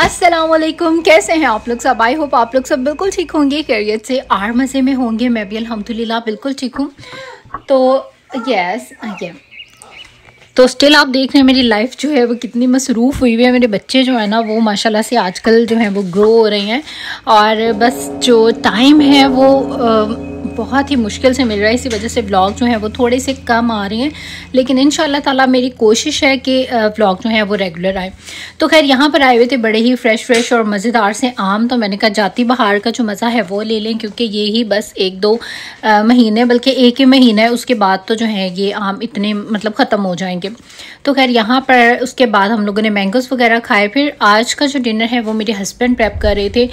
अस्सलामुअलैकुम, कैसे हैं आप लोग सब। आई होप आप लोग सब बिल्कुल ठीक होंगे, खैरियत से और मज़े में होंगे। मैं भी अल्हम्दुलिल्लाह बिल्कुल ठीक हूँ। तो यस ये तो स्टिल आप देख रहे हैं मेरी लाइफ जो है वो कितनी मसरूफ़ हुई है। मेरे बच्चे जो है ना वो माशाल्लाह से आजकल जो है वो ग्रो हो रहे हैं और बस जो टाइम है वो बहुत ही मुश्किल से मिल रहा है। इसी वजह से व्लॉग जो है वो थोड़े से कम आ रहे हैं, लेकिन इंशाल्लाह ताला मेरी कोशिश है कि व्लॉग जो है वो रेगुलर आए। तो खैर यहाँ पर आए हुए थे बड़े ही फ्रेश और मज़ेदार से आम। तो मैंने कहा जाती बहार का जो मज़ा है वो ले लें, क्योंकि ये ही बस 1-2 महीने, बल्कि एक ही महीना है, उसके बाद तो जो है ये आम इतने मतलब ख़त्म हो जाएंगे। तो खैर यहाँ पर उसके बाद हम लोगों ने मैंगोज़ वगैरह खाए। फिर आज का जो डिनर है वो मेरे हस्बैंड प्रेप कर रहे थे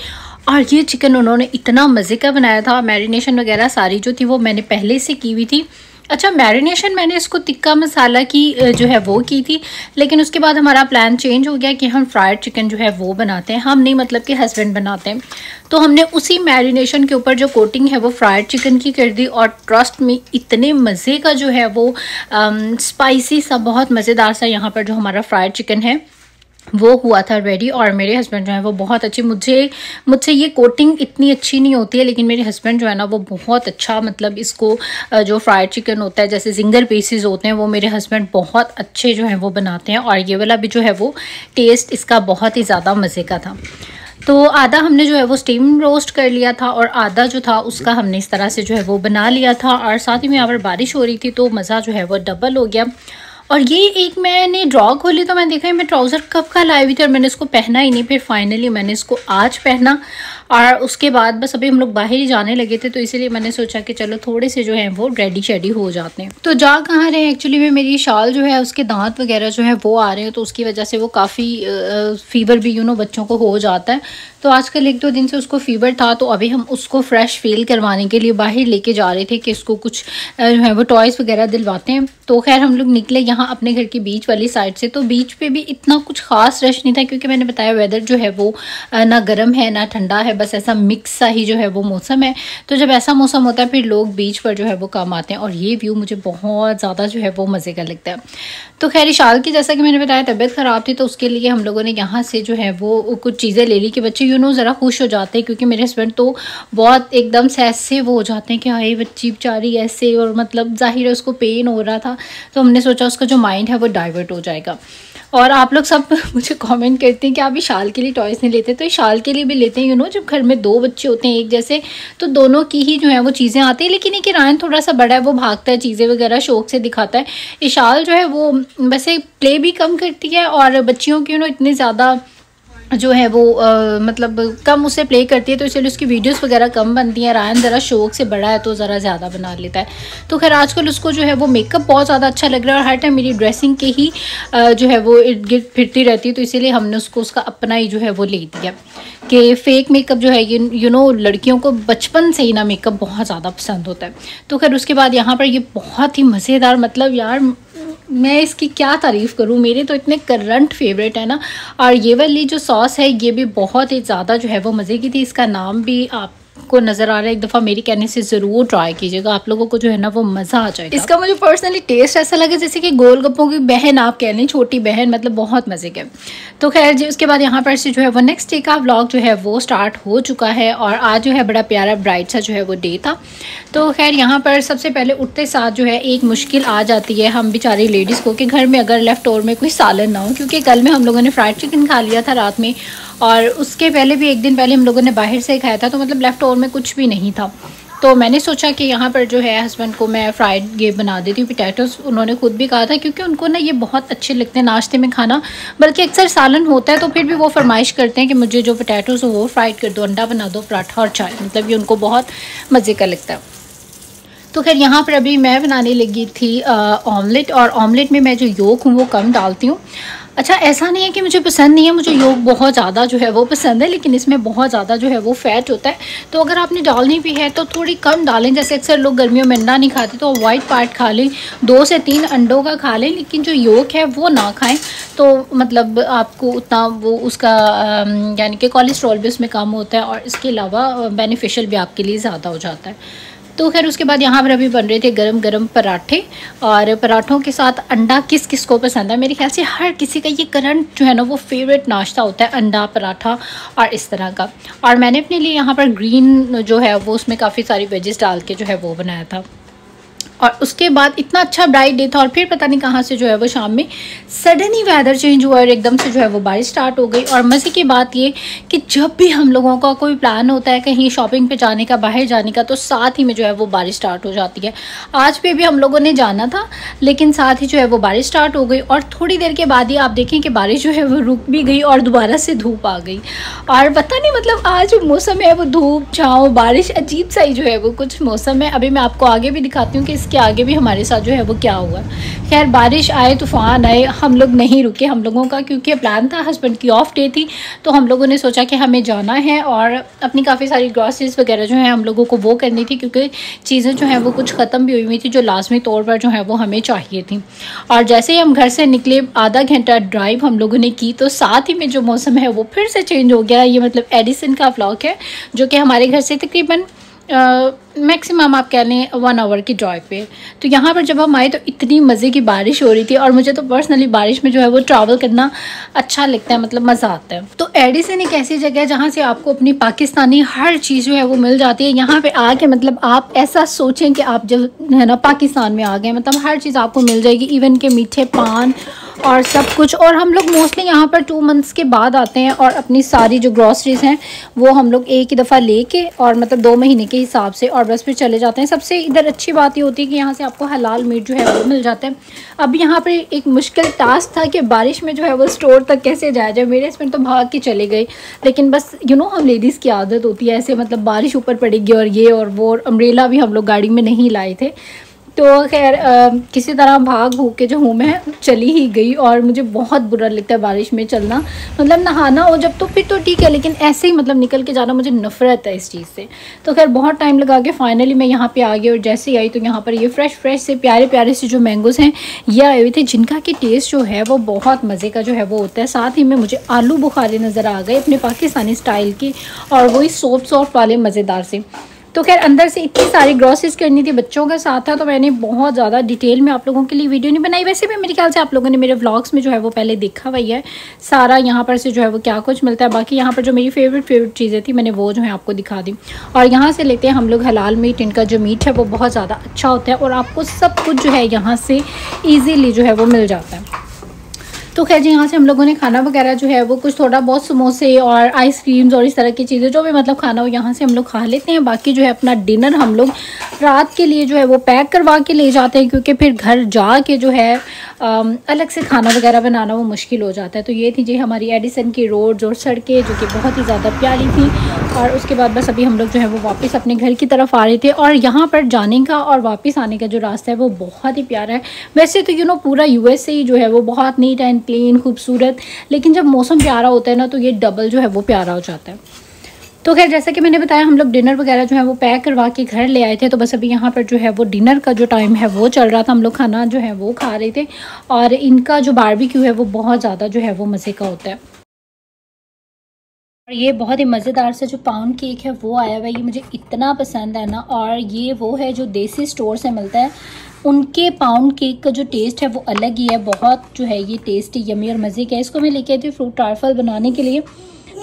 और ये चिकन उन्होंने इतना मज़े का बनाया था। मैरिनेशन वगैरह सारी जो थी वो मैंने पहले से की हुई थी। अच्छा, मैरिनेशन मैंने इसको टिक्का मसाला की जो है वो की थी, लेकिन उसके बाद हमारा प्लान चेंज हो गया कि हम फ्राइड चिकन जो है वो बनाते हैं। हम नहीं, मतलब कि हस्बैंड बनाते हैं। तो हमने उसी मैरिनेशन के ऊपर जो कोटिंग है वो फ्राइड चिकन की कर दी और ट्रस्ट में इतने मज़े का जो है वो स्पाइसी सा, बहुत मज़ेदार सा यहाँ पर जो हमारा फ्राइड चिकन है वो हुआ था रेडी। और मेरे हस्बैंड जो है वो बहुत अच्छी, मुझसे ये कोटिंग इतनी अच्छी नहीं होती है, लेकिन मेरे हस्बैंड जो है ना वो बहुत अच्छा, मतलब इसको जो फ्राइड चिकन होता है, जैसे जिंगर पीसेस होते हैं, वो मेरे हस्बैंड बहुत अच्छे जो है वो बनाते हैं। और ये वाला भी जो है वो टेस्ट इसका बहुत ही ज़्यादा मज़े का था। तो आधा हमने जो है वो स्टीम रोस्ट कर लिया था और आधा जो था उसका हमने इस तरह से जो है वो बना लिया था। और साथ ही में यहाँ पर बारिश हो रही थी तो मज़ा जो है वो डबल हो गया। और ये एक मैंने ड्रॉ खोली तो मैं देखा मैं ट्राउज़र कब का लाई हुई थी और मैंने इसको पहना ही नहीं। फिर फाइनली मैंने इसको आज पहना और उसके बाद बस अभी हम लोग बाहर ही जाने लगे थे, तो इसीलिए मैंने सोचा कि चलो थोड़े से जो है वो रेडी शेडी हो जाते हैं। तो जा कहाँ रहे हैं, एक्चुअली में मेरी शाल जो है उसके दांत वगैरह जो है वो आ रहे हैं, तो उसकी वजह से वो काफ़ी फीवर भी बच्चों को हो जाता है। तो आजकल 1-2 दिन से उसको फ़ीवर था, तो अभी हम उसको फ्रेश फील करवाने के लिए बाहर लेके जा रहे थे कि इसको कुछ जो है वो टॉयज़ वगैरह दिलवाते हैं। तो खैर हम लोग निकले यहाँ अपने घर की बीच वाली साइड से। तो बीच पे भी इतना कुछ ख़ास रश नहीं था, क्योंकि मैंने बताया वेदर जो है वो ना गर्म है ना ठंडा है, बस ऐसा मिक्स सा ही जो है वो मौसम है। तो जब ऐसा मौसम होता है फिर लोग बीच पर जो है वो कम आते हैं और ये व्यू मुझे बहुत ज़्यादा जो है वो मज़े का लगता है। तो खैर शाल की, जैसा कि मैंने बताया, तबीयत ख़राब थी, तो उसके लिए हम लोगों ने यहाँ से जो है वो कुछ चीज़ें ले ली कि बच्चे ज़रा खुश हो जाते हैं, क्योंकि मेरे हस्बैंड तो बहुत एकदम से ऐसे वो हो जाते हैं कि हाय बच्ची बेचारी ऐसे, और मतलब जाहिर है उसको पेन हो रहा था, तो हमने सोचा उसका जो माइंड है वो डाइवर्ट हो जाएगा। और आप लोग सब मुझे कमेंट करते हैं कि आप शाल के लिए टॉयज़ नहीं लेते, तो शाल के लिए भी लेते हैं। जब घर में 2 बच्चे होते हैं एक जैसे, तो दोनों की ही जो है वो चीज़ें आती हैं। लेकिन एक रायन थोड़ा सा बड़ा है, वो भागता है, चीज़ें वगैरह शौक से दिखाता है। इशाल जो है वो वैसे प्ले भी कम करती है और बच्चियों की इतनी ज़्यादा जो है वो मतलब कम उससे प्ले करती है, तो इसलिए उसकी वीडियोस वगैरह कम बनती हैं। रायन ज़रा शौक से बड़ा है तो ज़रा ज़्यादा बना लेता है। तो खैर आजकल उसको जो है वो मेकअप बहुत ज़्यादा अच्छा लग रहा है और हर टाइम मेरी ड्रेसिंग के ही जो है वो इर्द गिर्द फिरती रहती है, तो इसीलिए हमने उसको उसका अपना ही जो है वो ले दिया कि फ़ेक मेकअप जो है लड़कियों को बचपन से ही ना मेकअप बहुत ज़्यादा पसंद होता है। तो खैर उसके बाद यहाँ पर ये बहुत ही मज़ेदार, मतलब यार मैं इसकी क्या तारीफ़ करूँ, मेरे तो इतने करंट फेवरेट है ना। और ये वाली जो सॉस है ये भी बहुत ही ज़्यादा जो है वो मज़े की थी। इसका नाम भी आपको नज़र आ रहा है, एक दफ़ा मेरी कहने से ज़रूर ट्राई कीजिएगा, आप लोगों को जो है ना वो मज़ा आ जाएगा। इसका मुझे पर्सनली टेस्ट ऐसा लगा जैसे कि गोलगप्पों की बहन आप कह लें, छोटी बहन, मतलब बहुत मज़े के। तो खैर जी उसके बाद यहाँ पर से जो है वो नेक्स्ट डे का व्लॉग जो है वो स्टार्ट हो चुका है और आज जो है बड़ा प्यारा ब्राइट सा जो है वो डे था। तो खैर यहाँ पर सबसे पहले उठते साथ जो है एक मुश्किल आ जाती है हम बेचारी लेडीज़ को कि घर में अगर लेफ़्ट ओवर में कोई सालन ना हो, क्योंकि कल में हम लोगों ने फ्राइड चिकन खा लिया था रात में और उसके पहले भी एक दिन पहले हम लोगों ने बाहर से खाया था, तो मतलब लेफ़्ट ओवर में कुछ भी नहीं था। तो मैंने सोचा कि यहाँ पर जो है हस्बैंड को मैं फ्राइड ये बना देती हूँ पोटैटोज़। उन्होंने खुद भी कहा था, क्योंकि उनको ना ये बहुत अच्छे लगते हैं नाश्ते में खाना, बल्कि अक्सर सालन होता है तो फिर भी वो फरमाइश करते हैं कि मुझे जो पोटैटोज़ हो वो फ्राइड कर दो, अंडा बना दो, पराठा और चाय, मतलब ये उनको बहुत मज़े का लगता है। तो खैर यहाँ पर अभी मैं बनाने लगी थी ऑमलेट, और ऑमलेट में मैं जो योक हूँ वो कम डालती हूँ। अच्छा, ऐसा नहीं है कि मुझे पसंद नहीं है, मुझे योक बहुत ज़्यादा जो है वो पसंद है, लेकिन इसमें बहुत ज़्यादा जो है वो फ़ैट होता है। तो अगर आपने डालनी भी है तो थोड़ी कम डालें। जैसे अक्सर लोग गर्मियों में अंडा नहीं खाते तो वाइट पार्ट खा लें, 2 से 3 अंडों का खा लें, लेकिन जो योक है वो ना खाएं। तो मतलब आपको उतना वो उसका यानी कि कोलेस्ट्रॉल भी उसमें कम होता है और इसके अलावा बेनिफिशियल भी आपके लिए ज़्यादा हो जाता है। तो खैर उसके बाद यहाँ पर अभी बन रहे थे गरम गरम पराठे, और पराठों के साथ अंडा किस किस को पसंद है। मेरे ख्याल से हर किसी का ये करंट जो है ना वो फेवरेट नाश्ता होता है, अंडा पराठा और इस तरह का। और मैंने अपने लिए यहाँ पर ग्रीन जो है वो उसमें काफ़ी सारी वेजेस डाल के जो है वो बनाया था। और उसके बाद इतना अच्छा ब्राइट डे था, और फिर पता नहीं कहाँ से जो है वो शाम में सडन ही वेदर चेंज हुआ और एकदम से जो है वो बारिश स्टार्ट हो गई। और मज़े की बात ये कि जब भी हम लोगों का कोई प्लान होता है कहीं शॉपिंग पे जाने का, बाहर जाने का, तो साथ ही में जो है वो बारिश स्टार्ट हो जाती है। आज पे भी हम लोगों ने जाना था, लेकिन साथ ही जो है वो बारिश स्टार्ट हो गई, और थोड़ी देर के बाद ही आप देखें कि बारिश जो है वो रुक भी गई और दोबारा से धूप आ गई। और पता नहीं मतलब आज जो मौसम है वो धूप छाँव बारिश अजीब सा ही जो है वो कुछ मौसम है। अभी मैं आपको आगे भी दिखाती हूँ कि के आगे भी हमारे साथ जो है वो क्या हुआ। खैर बारिश आए, तूफान आए, हम लोग नहीं रुके। हम लोगों का क्योंकि प्लान था, हस्बैंड की ऑफ डे थी, तो हम लोगों ने सोचा कि हमें जाना है और अपनी काफ़ी सारी ग्रॉसरीज वगैरह जो है हम लोगों को वो करनी थी, क्योंकि चीज़ें जो हैं वो कुछ ख़त्म भी हुई थी जो लाजमी तौर पर जो है वो हमें चाहिए थी। और जैसे ही हम घर से निकले, आधा घंटा ड्राइव हम लोगों ने की, तो साथ ही में जो मौसम है वो फिर से चेंज हो गया। ये मतलब एडिसन का व्लॉग है जो कि हमारे घर से तकरीबन मैक्सिमम आप कह लें 1 आवर की ड्राइव पे। तो यहाँ पर जब हम आए तो इतनी मज़े की बारिश हो रही थी, और मुझे तो पर्सनली बारिश में जो है वो ट्रैवल करना अच्छा लगता है, मतलब मज़ा आता है। तो एडिसन एक ऐसी जगह है जहाँ से आपको अपनी पाकिस्तानी हर चीज़ जो है वो मिल जाती है। यहाँ पे आके मतलब आप ऐसा सोचें कि आप जब है ना पाकिस्तान में आ गए, मतलब हर चीज़ आपको मिल जाएगी, इवन के मीठे पान और सब कुछ। और हम लोग मोस्टली यहाँ पर 2 मंथ्स के बाद आते हैं, और अपनी सारी जो ग्रॉसरीज हैं वो हम लोग एक ही दफ़ा लेके, और मतलब 2 महीने के हिसाब से, और बस फिर चले जाते हैं। सबसे इधर अच्छी बात ये होती है कि यहाँ से आपको हलाल मीट जो है वो मिल जाता है। अब यहाँ पर एक मुश्किल टास्क था कि बारिश में जो है वो स्टोर तक कैसे जाया जाए। मेरे हस्बैंड तो भाग के चले गए, लेकिन बस हम लेडीज़ की आदत होती है ऐसे, मतलब बारिश ऊपर पड़ेगी और ये और वो, और अम्ब्रेला भी हम लोग गाड़ी में नहीं लाए थे। तो खैर किसी तरह भाग भूग के जो हूँ मैं चली ही गई। और मुझे बहुत बुरा लगता है बारिश में चलना, मतलब नहाना हो जब तो फिर तो ठीक है, लेकिन ऐसे ही मतलब निकल के जाना मुझे नफ़रत है इस चीज़ से। तो खैर बहुत टाइम लगा के फाइनली मैं यहाँ पे आ गई, और जैसे ही आई तो यहाँ पर ये फ्रेश से प्यारे प्यारे से जो मैंगोज़ हैं ये आए हुए थे, जिनका कि टेस्ट जो है वो बहुत मज़े का जो है वो होता है। साथ ही में मुझे आलू बुखारे नज़र आ गए अपने पाकिस्तानी स्टाइल की, और वही सॉफ्ट वाले मज़ेदार से। तो खैर अंदर से इतनी सारी ग्रॉसरीज करनी थी, बच्चों का साथ था, तो मैंने बहुत ज़्यादा डिटेल में आप लोगों के लिए वीडियो नहीं बनाई। वैसे भी मेरे ख्याल से आप लोगों ने मेरे व्लॉग्स में जो है वो पहले देखा हुआ है सारा, यहाँ पर से जो है वो क्या कुछ मिलता है। बाकी यहाँ पर जो मेरी फेवरेट चीज़ें थी मैंने वो जो है आपको दिखा दी। और यहाँ से लेते हैं हम लोग हलाल मीट। इनका जो मीट है वो बहुत ज़्यादा अच्छा होता है, और आपको सब कुछ जो है यहाँ से ईज़िली जो है वो मिल जाता है। तो खैर जी यहाँ से हम लोगों ने खाना वगैरह जो है वो कुछ थोड़ा बहुत समोसे और आइसक्रीम्स और इस तरह की चीज़ें जो भी मतलब खाना हो यहाँ से हम लोग खा लेते हैं। बाकी जो है अपना डिनर हम लोग रात के लिए जो है वो पैक करवा के ले जाते हैं, क्योंकि फिर घर जा के जो है अलग से खाना वगैरह बनाना वो मुश्किल हो जाता है। तो ये थी जी हमारी एडिसन की रोड्स और सड़कें, जो कि बहुत ही ज़्यादा प्यारी थी। और उसके बाद बस अभी हम लोग जो है वो वापस अपने घर की तरफ आ रहे थे, और यहाँ पर जाने का और वापस आने का जो रास्ता है वो बहुत ही प्यारा है। वैसे तो पूरा यूएसए ही जो है वो बहुत नीट एंड क्लीन खूबसूरत, लेकिन जब मौसम प्यारा होता है ना तो ये डबल जो है वो प्यारा हो जाता है। तो खैर जैसा कि मैंने बताया हम लोग डिनर वगैरह जो है वो पैक करवा के घर ले आए थे। तो बस अभी यहाँ पर जो है वो डिनर का जो टाइम है वो चल रहा था, हम लोग खाना जो है वो खा रहे थे। और इनका जो बारबेक्यू है वो बहुत ज़्यादा जो है वो मज़े का होता है। और ये बहुत ही मज़ेदार से जो पाउंड केक है वो आया हुआ है, ये मुझे इतना पसंद है ना। और ये वो है जो देसी स्टोर से मिलता है, उनके पाउंड केक का जो टेस्ट है वो अलग ही है, बहुत जो है ये टेस्टी यमी और मज़े का है। इसको मैं लेके आई थी फ्रूट टारफल बनाने के लिए,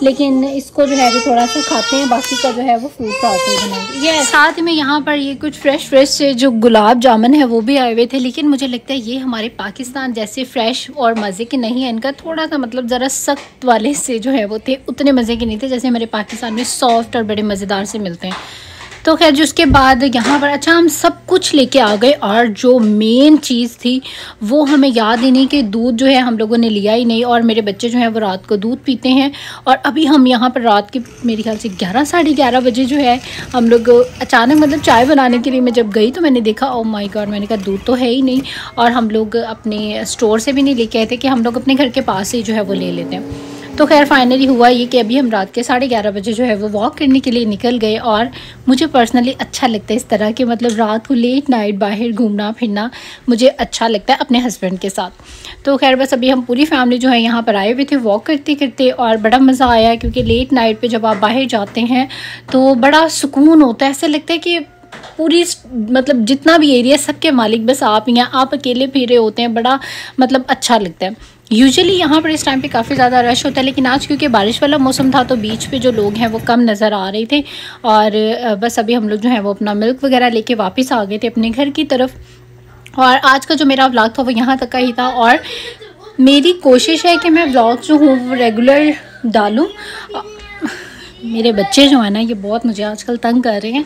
लेकिन इसको जो है अभी थोड़ा सा खाते हैं, बाकी का जो है वो फ्रूट टारफल बनाएंगे। ये साथ में यहाँ पर ये कुछ फ्रेश से जो गुलाब जामुन है वो भी आए हुए थे, लेकिन मुझे लगता है ये हमारे पाकिस्तान जैसे फ्रेश और मज़े के नहीं है। इनका थोड़ा सा मतलब ज़रा सख्त वाले से जो है वो थे, उतने मज़े के नहीं थे जैसे हमारे पाकिस्तान में सॉफ्ट और बड़े मज़ेदार से मिलते हैं। तो खैर जो उसके बाद यहाँ पर अच्छा हम सब कुछ लेके आ गए, और जो मेन चीज़ थी वो हमें याद ही नहीं कि दूध जो है हम लोगों ने लिया ही नहीं। और मेरे बच्चे जो हैं वो रात को दूध पीते हैं, और अभी हम यहाँ पर रात के मेरे ख्याल से 11 साढ़े 11 बजे जो है हम लोग अचानक मतलब चाय बनाने के लिए मैं जब गई तो मैंने देखा ओ माय गॉड, मैंने कहा दूध तो है ही नहीं। और हम लोग अपने स्टोर से भी नहीं लेके आए थे कि हम लोग अपने घर के पास ही जो है वो ले लेते हैं। तो खैर फाइनली हुआ ये कि अभी हम रात के 11:30 बजे जो है वो वॉक करने के लिए निकल गए। और मुझे पर्सनली अच्छा लगता है इस तरह के, मतलब रात को लेट नाइट बाहर घूमना फिरना मुझे अच्छा लगता है अपने हस्बैंड के साथ। तो खैर बस अभी हम पूरी फैमिली जो है यहाँ पर आए हुए थे वॉक करते करते, और बड़ा मज़ा आया, क्योंकि लेट नाइट पे जब आप बाहर जाते हैं तो बड़ा सुकून होता है। ऐसा लगता है कि पूरी मतलब जितना भी एरिया सबके मालिक बस आप ही हैं, आप अकेले फिरे होते हैं, बड़ा मतलब अच्छा लगता है। यूजुअली यहाँ पर इस टाइम पे काफ़ी ज़्यादा रश होता है, लेकिन आज क्योंकि बारिश वाला मौसम था तो बीच पे जो लोग हैं वो कम नज़र आ रहे थे। और बस अभी हम लोग जो है वो अपना मिल्क वगैरह लेके वापस आ गए थे अपने घर की तरफ। और आज का जो मेरा व्लॉग था वो यहाँ तक का ही था, और मेरी कोशिश है कि मैं व्लॉग जो हूँ वो रेगुलर डालूँ। मेरे बच्चे जो हैं ना ये बहुत मुझे आजकल तंग कर रहे हैं,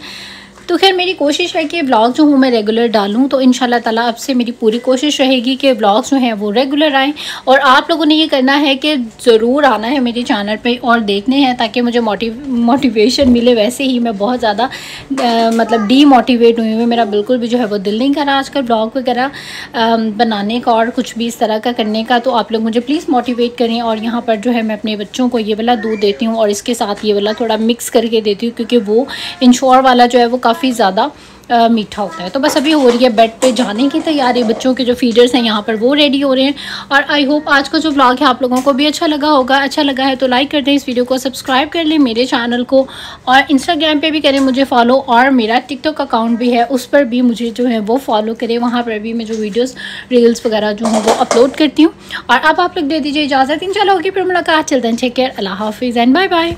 तो खैर मेरी कोशिश है कि व्लॉग जो हूँ मैं रेगुलर डालूँ। तो इंशाल्लाह ताला अब से मेरी पूरी कोशिश रहेगी कि व्लॉग्स जो हैं वो रेगुलर आएँ। और आप लोगों ने ये करना है कि ज़रूर आना है मेरे चैनल पे और देखने हैं, ताकि मुझे मोटिवेशन मिले। वैसे ही मैं बहुत ज़्यादा मतलब डीमोटिवेट हुई हूँ, मेरा बिल्कुल भी जो है वो दिल नहीं कर रहा आजकल व्लॉग वगैरह बनाने का और कुछ भी इस तरह का करने का। तो आप लोग मुझे प्लीज़ मोटिवेट करें। और यहाँ पर जो है मैं अपने बच्चों को ये वाला दूध देती हूँ और इसके साथ ये वाला थोड़ा मिक्स करके देती हूँ, क्योंकि वो इंश्योर वाला जो है वो काफ़ी ज़्यादा मीठा होता है। तो बस अभी हो रही है बेड पे जाने की तैयारी, बच्चों के जो फीडर्स हैं यहाँ पर वो रेडी हो रहे हैं। और आई होप आज का जो व्लॉग है आप लोगों को भी अच्छा लगा होगा। अच्छा लगा है तो लाइक कर दें इस वीडियो को, सब्सक्राइब कर लें मेरे चैनल को, और इंस्टाग्राम पे भी करें मुझे फॉलो, और मेरा टिकटॉक अकाउंट भी है उस पर भी मुझे जो है वो फॉलो करें। वहाँ पर भी मैं जो वीडियोज़ रील्स वगैरह जो हूँ वो अपलोड करती हूँ। और अब आप लोग दे दीजिए इजाज़त, इंशाल्लाह होगी फिर मुलाकात। चलते हैं, टेक केयर, अल्लाह हाफिज़ एंड बाय बाय।